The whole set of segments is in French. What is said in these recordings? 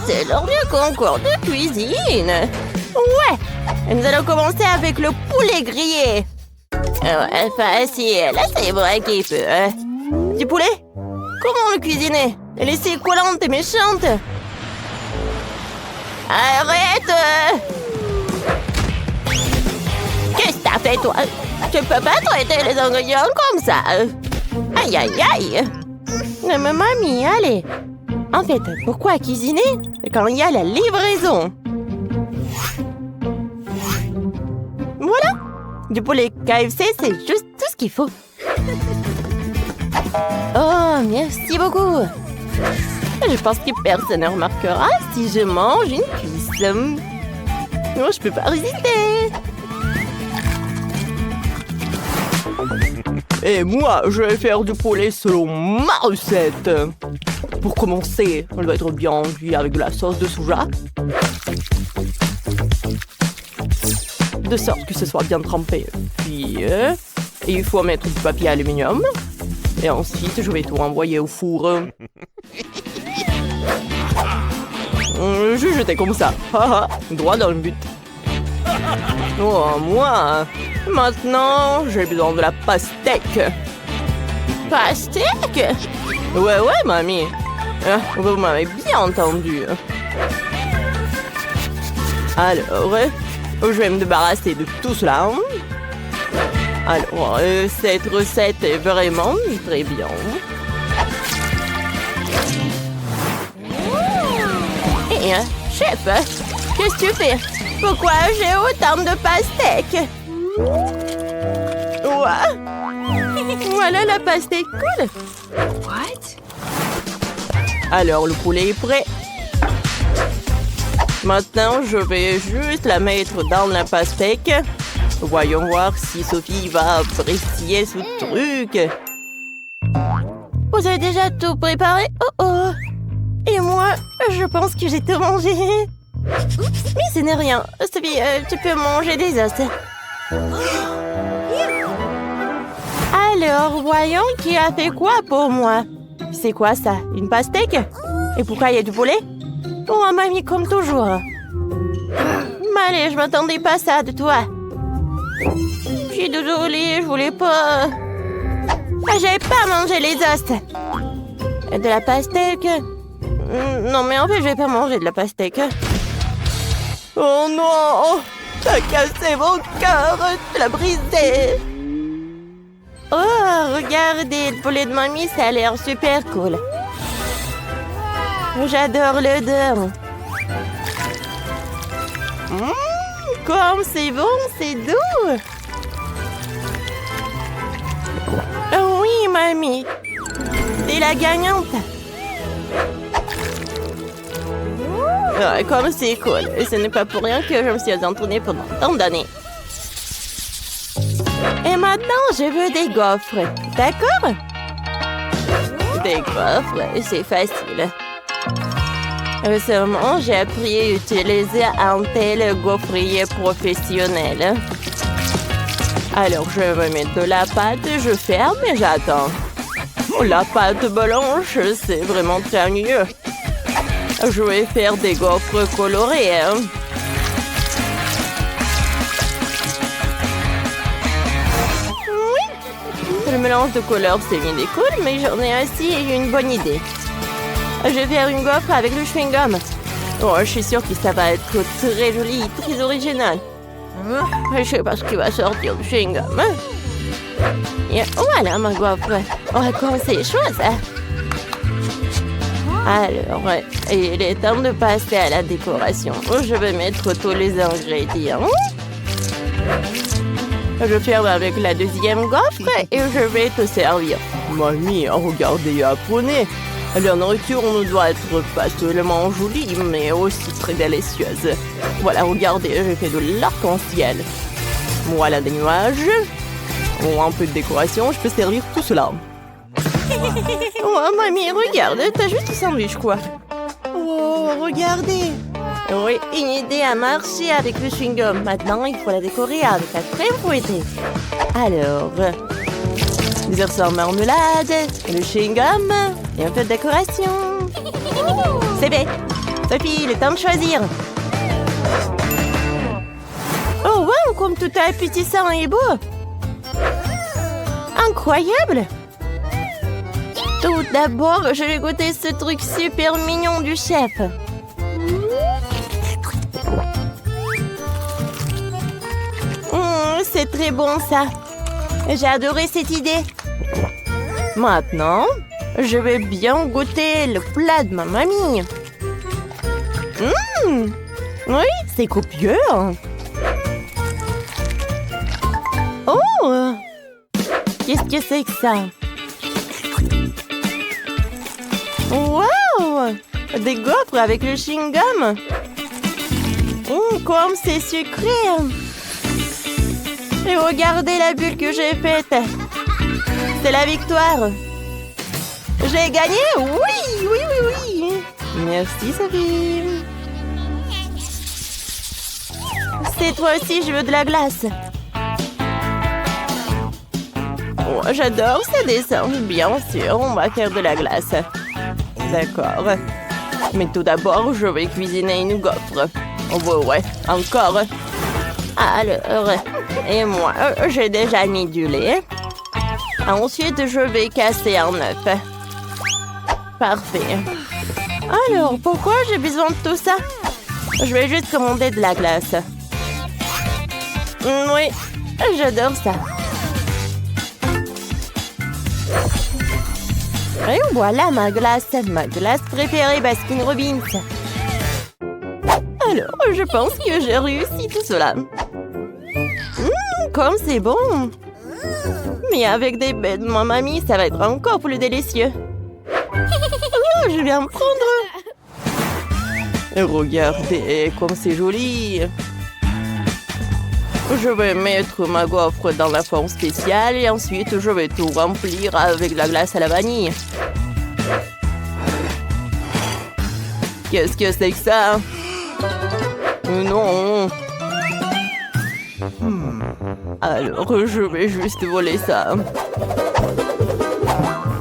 C'est l'heure du concours de cuisine. Ouais, nous allons commencer avec le poulet grillé. Facile, c'est vrai qu'il peut. Du poulet? Comment le cuisiner? Elle est si collante et méchante. Arrête! Qu'est-ce que t'as fait, toi? Tu peux pas traiter les ingrédients comme ça. Aïe, aïe, aïe. Mais mamie, allez. En fait, pourquoi cuisiner quand il y a la livraison? Voilà. Du poulet KFC, c'est juste tout ce qu'il faut. Oh, merci beaucoup. Je pense que personne ne remarquera si je mange une cuisse. Non, je peux pas résister. Et moi, je vais faire du poulet selon ma recette. Pour commencer, elle doit être bien cuit avec de la sauce de soja. De sorte que ce soit bien trempé. Puis, il faut mettre du papier aluminium. Et ensuite, je vais tout envoyer au four. Je jetais comme ça. Droit dans le but. Oh, moi. Maintenant, j'ai besoin de la pastèque. Pastèque? Ouais, mamie. Vous m'avez bien entendu. Alors, je vais me débarrasser de tout cela. Alors, cette recette est vraiment très bien. Et, chef, qu'est-ce que tu fais? Pourquoi j'ai autant de pastèques? Voilà la pastèque cool. What? Alors, le poulet est prêt. Maintenant, je vais juste la mettre dans la pastèque. Voyons voir si Sophie va apprécier ce truc. Vous avez déjà tout préparé? Oh. Et moi, je pense que j'ai tout mangé. Mais ce n'est rien. Sophie, tu peux manger des os. Alors, voyons qui a fait quoi pour moi. C'est quoi ça? Une pastèque? Et pourquoi il y a du poulet? Oh, mamie, comme toujours. Mais allez, je m'attendais pas à ça de toi. Je suis désolée, je voulais pas... j'avais pas mangé les os. De la pastèque? Non, mais en fait, je vais pas manger de la pastèque. Oh non! T'as cassé mon cœur! Tu l'as brisé! Oh, regardez, le poulet de mamie, ça a l'air super cool. J'adore l'odeur. Comme c'est bon, c'est doux. Oh oui, mamie. C'est la gagnante. Comme c'est cool. Et ce n'est pas pour rien que je me suis entraînée pendant tant d'années. Et maintenant, je veux des gaufres. D'accord? Des gaufres, c'est facile. Récemment, j'ai appris à utiliser un tel gaufrier professionnel. Alors, je vais mettre de la pâte, je ferme et j'attends. La pâte blanche, c'est vraiment très mieux. Je vais faire des gaufres colorées. Le mélange de couleurs, c'est une cool, mais j'en ai aussi une bonne idée. Je vais faire une gaufre avec le chewing-gum. Oh, je suis sûre que ça va être très joli, très original. Je sais pas ce qui va sortir du chewing-gum. Et voilà ma gaufre. On va commencer les choses. Alors, il est temps de passer à la décoration. Je vais mettre tous les ingrédients. Je ferme avec la deuxième gaufre et je vais te servir. Mamie, regardez, japonais. La nourriture ne doit être pas seulement jolie, mais aussi très délicieuse. Voilà, regardez, j'ai fait de l'arc-en-ciel. Voilà des nuages. Oh, un peu de décoration, je peux servir tout cela. Oh, mamie, regarde, t'as juste un sandwich, quoi. Oh, regardez. Oui, une idée a marché avec le chewing-gum. Maintenant, il faut la décorer avec la crème fouettée. Alors, des herbes marmelade, le chewing-gum et un peu de décoration. C'est bien. Sophie, il est temps de choisir. Oh, wow, comme tout est appétissant et beau. Incroyable. Tout d'abord, je vais goûter ce truc super mignon du chef. C'est très bon, ça. J'ai adoré cette idée. Maintenant, je vais bien goûter le plat de ma mamie. Oui, c'est copieux. Oh! Qu'est-ce que c'est que ça? Wow! Des gaufres avec le chewing-gum. Comme c'est sucré. Et regardez la bulle que j'ai faite. C'est la victoire. J'ai gagné? Oui, oui, oui, oui. Merci, Sophie. Cette fois-ci, je veux de la glace. Oh, j'adore ce dessin. Bien sûr, on va faire de la glace. D'accord. Mais tout d'abord, je vais cuisiner une gaufre. Oh, ouais, encore. Alors, et moi, j'ai déjà mis du lait. Ensuite, je vais casser un œuf. Parfait. Alors, pourquoi j'ai besoin de tout ça? Je vais juste commander de la glace. Oui, j'adore ça. Et voilà ma glace préférée Baskin Robbins. Alors, je pense que j'ai réussi tout cela. Comme c'est bon. Mais avec des bêtes de ma mamie, ça va être encore plus délicieux. Oh, je viens me prendre. Et regardez comme c'est joli. Je vais mettre ma gaufre dans la forme spéciale et ensuite je vais tout remplir avec de la glace à la vanille. Qu'est-ce que c'est que ça? Non. Alors, je vais juste voler ça.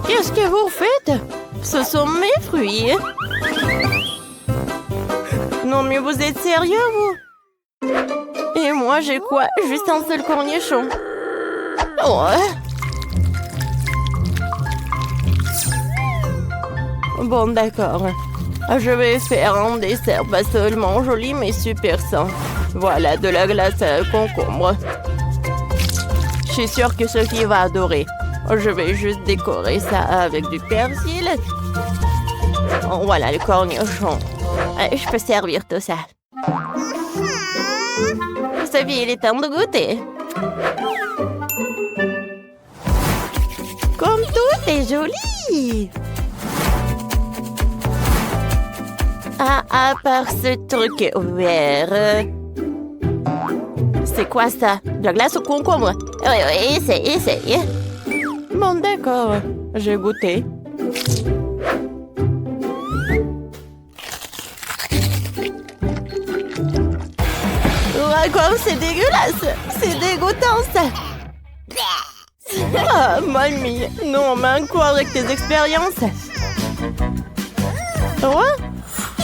Qu'est-ce que vous faites? Ce sont mes fruits. Non, mais vous êtes sérieux, vous? Et moi, j'ai quoi? Juste un seul cornichon. Ouais. Bon, d'accord. Je vais faire un dessert pas seulement joli, mais super sain. Voilà, de la glace à concombre. Je suis sûre que Sophie va adorer. Je vais juste décorer ça avec du persil. Oh, voilà le cornichon. Je peux servir tout ça. Sophie, il est temps de goûter. Comme tout est joli. Ah, à part ce truc vert. C'est quoi ça? De la glace au concombre? Oui, essaye. Bon, d'accord. J'ai goûté. Comme c'est dégueulasse. C'est dégoûtant, ça. Ah, mamie. Non, mais quoi avec tes expériences? Ouais?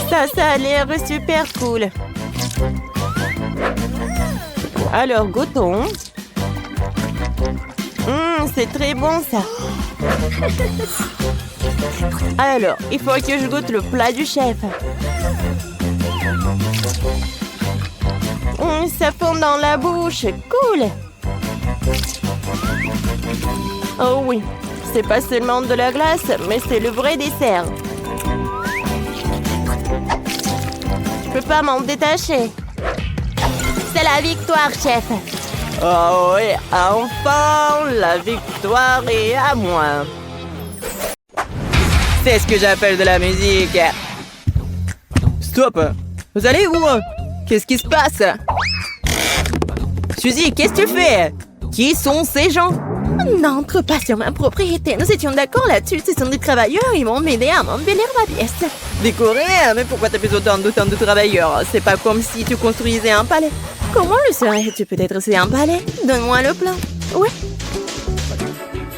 Ça a l'air super cool. Alors, goûtons. C'est très bon, ça. Alors, il faut que je goûte le plat du chef. Ça fond dans la bouche. Cool. Oh oui, c'est pas seulement de la glace, mais c'est le vrai dessert. Je peux pas m'en détacher. C'est la victoire, chef. Oh oui, enfin, la victoire est à moi. C'est ce que j'appelle de la musique. Stop. Vous allez où? Qu'est-ce qui se passe? Suzy, qu'est-ce que tu fais? Qui sont ces gens? N'entre pas sur ma propriété. Nous étions d'accord là-dessus. Ce sont des travailleurs. Ils m'ont aidé à m'embellir ma pièce. Décorer? Mais pourquoi t'as besoin d'autant de travailleurs? C'est pas comme si tu construisais un palais. Comment le serais-tu? Peut-être c'est un palais? Donne-moi le plan. Oui.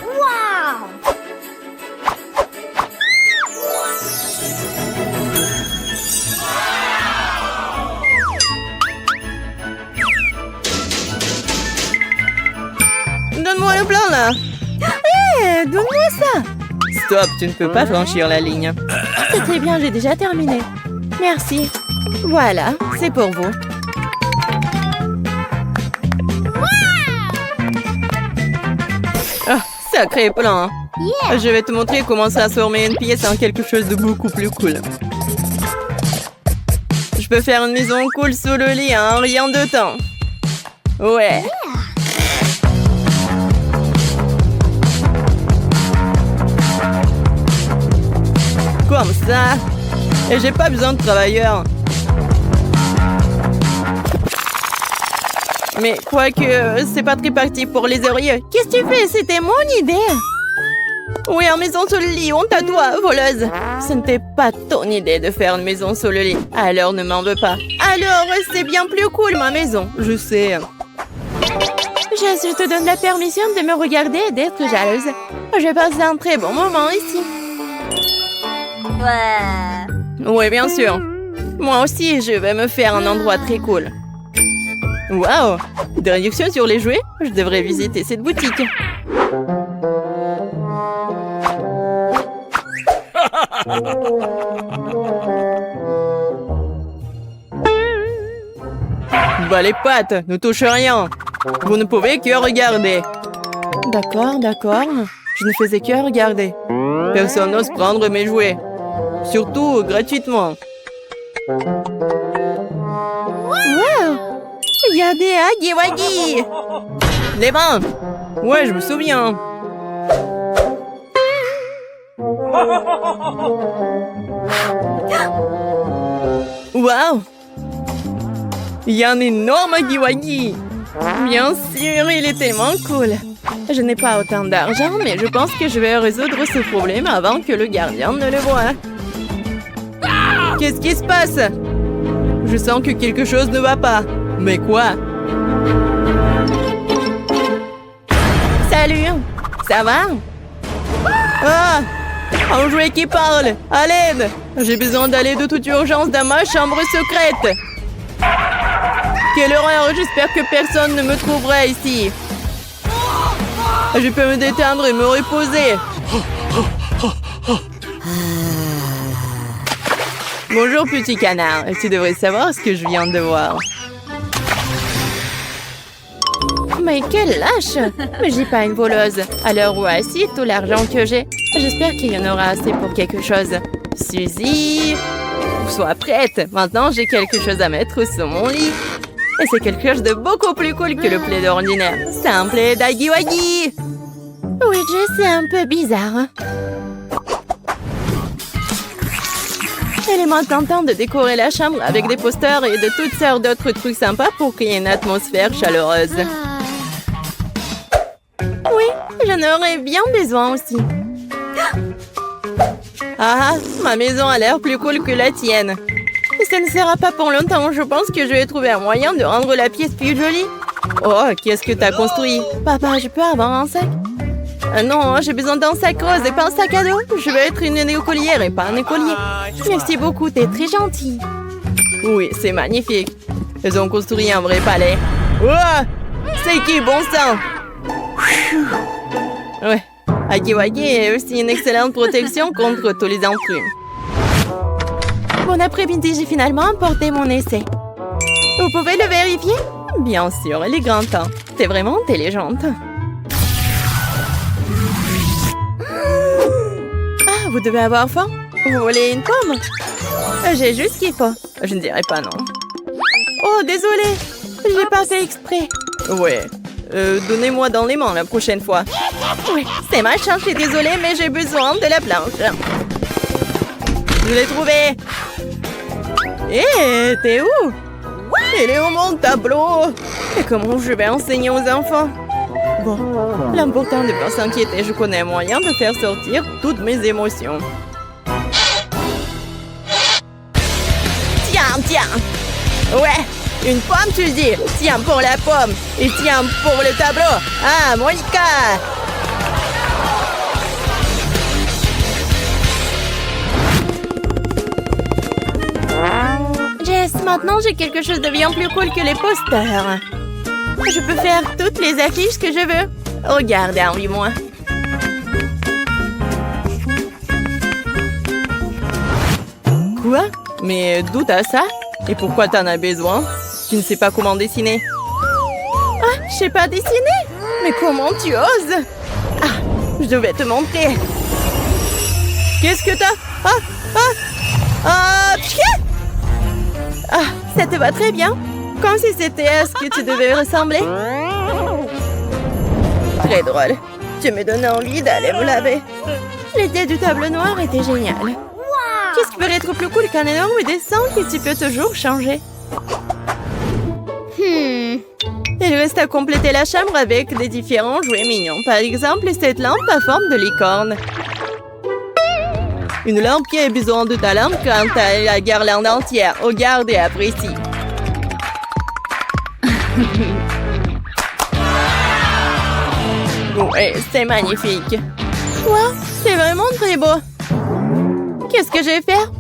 Waouh! donne-moi ça. Stop, tu ne peux pas franchir la ligne. C'est très bien, j'ai déjà terminé. Merci. Voilà, c'est pour vous. Ah, sacré plan. Je vais te montrer comment transformer une pièce en quelque chose de beaucoup plus cool. Je peux faire une maison cool sous le lit en rien de temps. Ouais. Comme ça. Et j'ai pas besoin de travailleurs. Mais quoique, c'est pas très parti pour les oreillers. Qu'est-ce que tu fais? C'était mon idée. Oui, en maison sous le lit, honte à toi, voleuse. Ce n'était pas ton idée de faire une maison sous le lit. Alors ne m'en veux pas. Alors, c'est bien plus cool, ma maison. Je sais. Je te donne la permission de me regarder et d'être jalouse. Je passe un très bon moment ici. Oui, bien sûr. Moi aussi, je vais me faire un endroit très cool. Waouh! Des réductions sur les jouets? Je devrais visiter cette boutique. Bah les pattes, ne touche rien. Vous ne pouvez que regarder. D'accord, d'accord. Je ne faisais que regarder. Personne n'ose prendre mes jouets. Surtout gratuitement. Wow! Il y a des Huggy Wuggy! Les mains! Ouais, je me souviens. Waouh! Il y a un énorme Huggy Wuggy! Bien sûr, il est tellement cool. Je n'ai pas autant d'argent, mais je pense que je vais résoudre ce problème avant que le gardien ne le voie. Qu'est-ce qui se passe? Je sens que quelque chose ne va pas. Mais quoi? Salut! Ça va? Ah! Un jouet qui parle! À l'aide! J'ai besoin d'aller de toute urgence dans ma chambre secrète! Quelle horreur! J'espère que personne ne me trouvera ici! Je peux me détendre et me reposer! Bonjour, petit canard. Tu devrais savoir ce que je viens de voir. Mais quelle lâche! Mais j'ai pas une voleuse. Alors voici tout l'argent que j'ai. J'espère qu'il y en aura assez pour quelque chose. Suzy, sois prête. Maintenant, j'ai quelque chose à mettre sur mon lit. Et c'est quelque chose de beaucoup plus cool que le plaid ordinaire. C'est un plaid d'Huggy Wuggy. Oui, c'est un peu bizarre. Il est maintenant temps de décorer la chambre avec des posters et de toutes sortes d'autres trucs sympas pour créer une atmosphère chaleureuse. Oui, j'en aurais bien besoin aussi. Ah, ma maison a l'air plus cool que la tienne. Et ça ne sera pas pour longtemps. Je pense que je vais trouver un moyen de rendre la pièce plus jolie. Oh, qu'est-ce que t'as construit? Papa, je peux avoir un sac? Non, j'ai besoin d'un sac rose et pas un sac à dos. Je veux être une écolière et pas un écolier. Merci beaucoup, t'es très gentil. Oui, c'est magnifique. Ils ont construit un vrai palais. Oh, c'est qui, bon sang? Ouais, Huggy Wuggy est aussi une excellente protection contre tous les intrus. Bon après-midi, j'ai finalement emporté mon essai. Vous pouvez le vérifier? Bien sûr, il est grand temps. T'es vraiment intelligente. Ah, vous devez avoir faim? Vous voulez une pomme? J'ai juste ce qu'il faut. Je ne dirais pas non. Oh, désolé. J'ai pas fait exprès. Ouais. Donnez-moi dans les mains la prochaine fois. Oui, c'est ma chance, je suis désolée, mais j'ai besoin de la planche. Je l'ai trouvé. Hé, t'es où? Il est où mon tableau? Et comment je vais enseigner aux enfants? Bon, l'important de ne pas s'inquiéter, je connais un moyen de faire sortir toutes mes émotions. Tiens, tiens! Ouais, une pomme tu dis? Tiens pour la pomme et tiens pour le tableau. Ah, Monica! Jess, maintenant j'ai quelque chose de bien plus cool que les posters. Je peux faire toutes les affiches que je veux. Regarde, envie-moi. Quoi? Mais d'où t'as ça? Et pourquoi t'en as besoin? Tu ne sais pas comment dessiner? Ah, je sais pas dessiner? Mais comment tu oses? Ah, je devais te montrer. Qu'est-ce que t'as? Ah, ça te va très bien. Comme si c'était à ce que tu devais ressembler. Très drôle. Tu me donnes envie d'aller me laver. L'idée du tableau noir était géniale. Qu'est-ce qui peut être plus cool qu'un énorme dessin que tu peux toujours changer? Il reste à compléter la chambre avec des différents jouets mignons. Par exemple, cette lampe à forme de licorne. Une lampe qui a besoin de ta lampe quand t'as la guirlande entière. Regarde et apprécie. Ouais, c'est magnifique. Wow, c'est vraiment très beau. Qu'est-ce que je vais faire?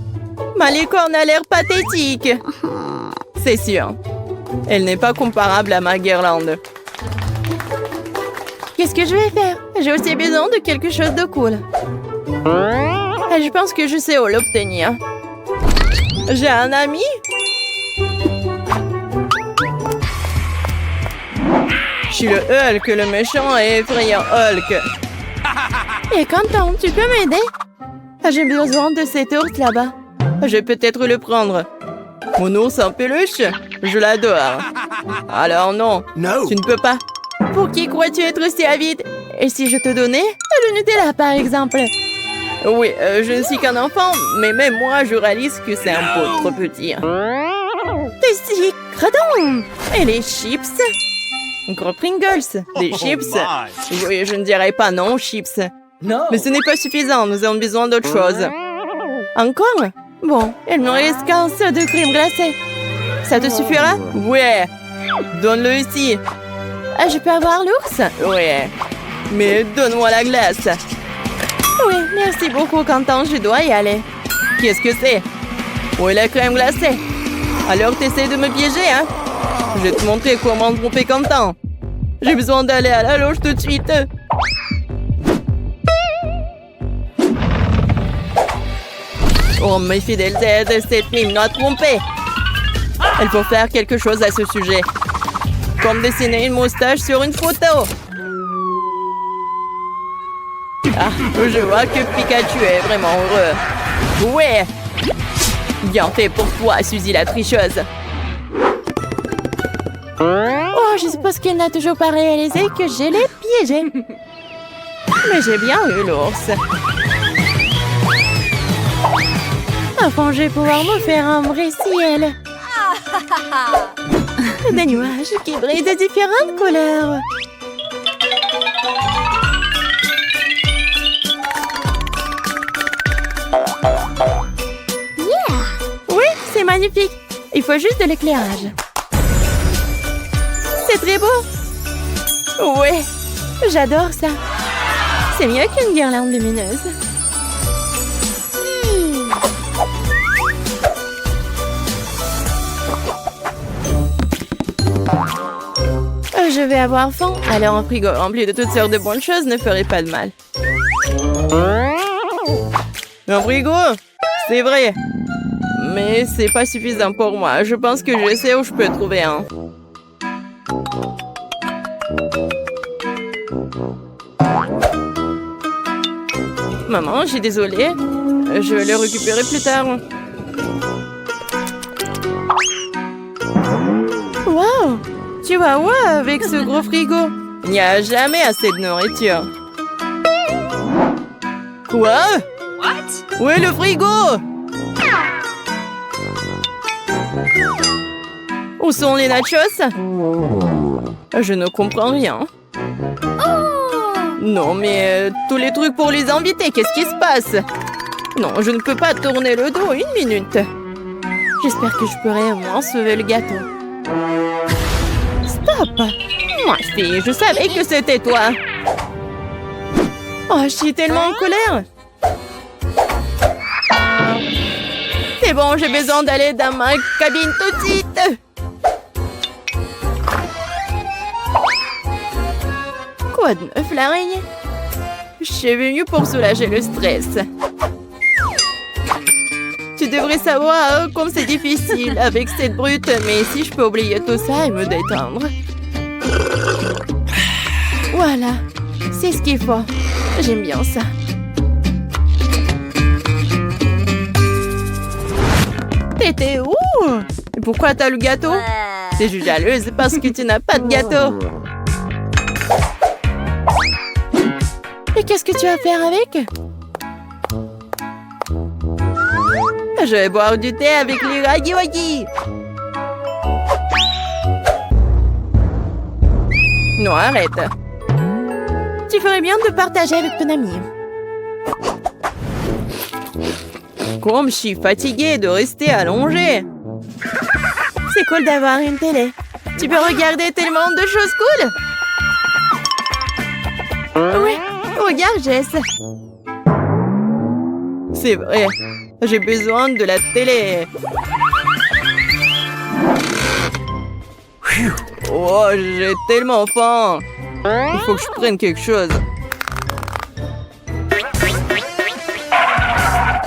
Ma licorne a l'air pathétique. C'est sûr. Elle n'est pas comparable à ma guirlande. Qu'est-ce que je vais faire? J'ai aussi besoin de quelque chose de cool. Et je pense que je sais où l'obtenir. J'ai un ami? Je suis le Hulk, le méchant et effrayant Hulk. Et Quentin, tu peux m'aider? J'ai besoin de cet ours là-bas. Je vais peut-être le prendre. Mon ours en peluche? Je l'adore. Alors non, tu ne peux pas. Pour qui crois-tu être si avide? Et si je te donnais le Nutella, par exemple? Oui, je ne suis qu'un enfant, mais même moi, je réalise que c'est un peu trop petit. Des sucres donc! Et les chips? Gros Pringles, des chips? Oui, je ne dirais pas non, chips. Mais ce n'est pas suffisant, nous avons besoin d'autre chose. Encore? Bon, il me reste qu'un seul de crème glacée. Ça te suffira? Ouais. Donne-le ici. Ah, je peux avoir l'ours? Ouais. Mais donne-moi la glace. Oui, merci beaucoup, Quentin, je dois y aller. Qu'est-ce que c'est? Où est la crème glacée? Alors t'essaies de me piéger, hein? Je vais te montrer comment tromper Quentin. J'ai besoin d'aller à la loge tout de suite. Oh, mes fidèles aides, cette mime m'a trompé. Il faut faire quelque chose à ce sujet. Comme dessiner une moustache sur une photo. Ah, je vois que Pikachu est vraiment heureux. Ouais! Bien fait pour toi, Suzy la tricheuse. Oh, je suppose qu'elle n'a toujours pas réalisé que je l'ai piégé. Mais j'ai bien eu l'ours. Enfin, je vais pouvoir me faire un vrai ciel. Des nuages qui brillent de différentes couleurs. Oui, c'est magnifique. Il faut juste de l'éclairage. C'est très beau. Ouais, j'adore ça. C'est mieux qu'une guirlande lumineuse. Je vais avoir faim, alors un frigo rempli de toutes sortes de bonnes choses ne ferait pas de mal. Un frigo? C'est vrai. Mais c'est pas suffisant pour moi. Je pense que je sais où je peux trouver un. Maman, je suis désolée. Je vais le récupérer plus tard. Wow! Chihuahua avec ce gros frigo. Il n'y a jamais assez de nourriture. Quoi? What? Où est le frigo? Où sont les nachos? Je ne comprends rien. Non, mais tous les trucs pour les invités, qu'est-ce qui se passe? Non, je ne peux pas tourner le dos une minute. J'espère que je pourrai au moins sauver le gâteau. Stop! Moi, fille, je savais que c'était toi. Oh, je suis tellement en colère. C'est bon, j'ai besoin d'aller dans ma cabine tout de suite. Quoi de neuf, l'araignée? Je suis venue pour soulager le stress. Tu devrais savoir comme c'est difficile avec cette brute, mais si je peux oublier tout ça et me détendre. Voilà, c'est ce qu'il faut. J'aime bien ça. T'étais où? Et pourquoi t'as le gâteau? T'es juste jalouse parce que tu n'as pas de gâteau. Et qu'est-ce que tu vas faire avec? Je vais boire du thé avec les Huggy Wuggy. Non, arrête. Tu ferais bien de partager avec ton ami. Comme je suis fatiguée de rester allongée. C'est cool d'avoir une télé. Tu peux regarder tellement de choses cool. Oui, regarde Jess. C'est vrai, j'ai besoin de la télé. Oh, j'ai tellement faim. Il faut que je prenne quelque chose.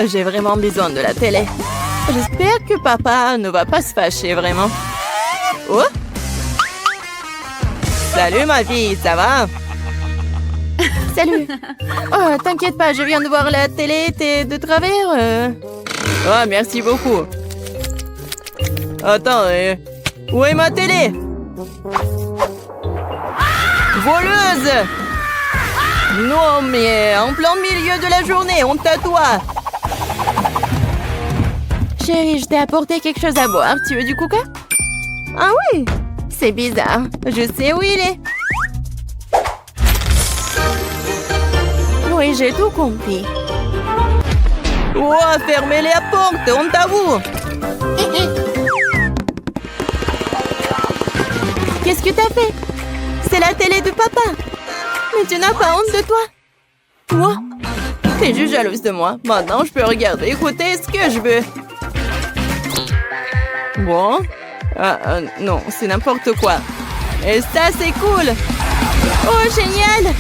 J'ai vraiment besoin de la télé. J'espère que papa ne va pas se fâcher vraiment. Oh! Salut ma fille, ça va? Salut. Oh, t'inquiète pas, je viens de voir la télé, t'es de travers. Oh, merci beaucoup. Attends, où est ma télé? Voleuse! Non, mais en plein milieu de la journée, honte à toi! Chérie, je t'ai apporté quelque chose à boire. Tu veux du coca? Ah oui? C'est bizarre. Je sais où il est. Oui, j'ai tout compris. Oh, fermez la porte, honte à vous! Qu'est-ce que t'as fait? C'est la télé de papa. Mais tu n'as pas honte de toi? Quoi? T'es juste jalouse de moi. Maintenant, je peux regarder, écouter ce que je veux. Bon. Non, c'est n'importe quoi. Et ça, c'est cool. Oh, génial!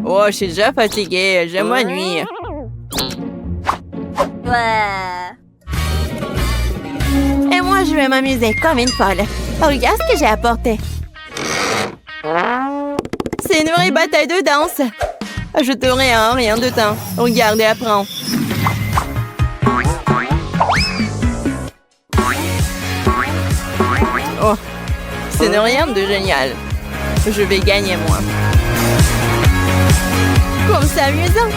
Oh, je suis déjà fatiguée. Je m'ennuie. Et moi, je vais m'amuser comme une folle. Regarde ce que j'ai apporté. C'est une vraie bataille de danse. Je te rien de temps. Regarde et apprends. Oh, ce n'est rien de génial. Je vais gagner moi. Comme c'est amusant.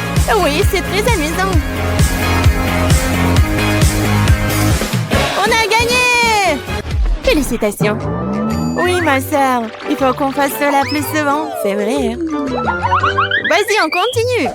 Oui, c'est très amusant. On a gagné! Félicitations. Oui, ma sœur. Il faut qu'on fasse cela plus souvent. C'est vrai. Vas-y, on continue.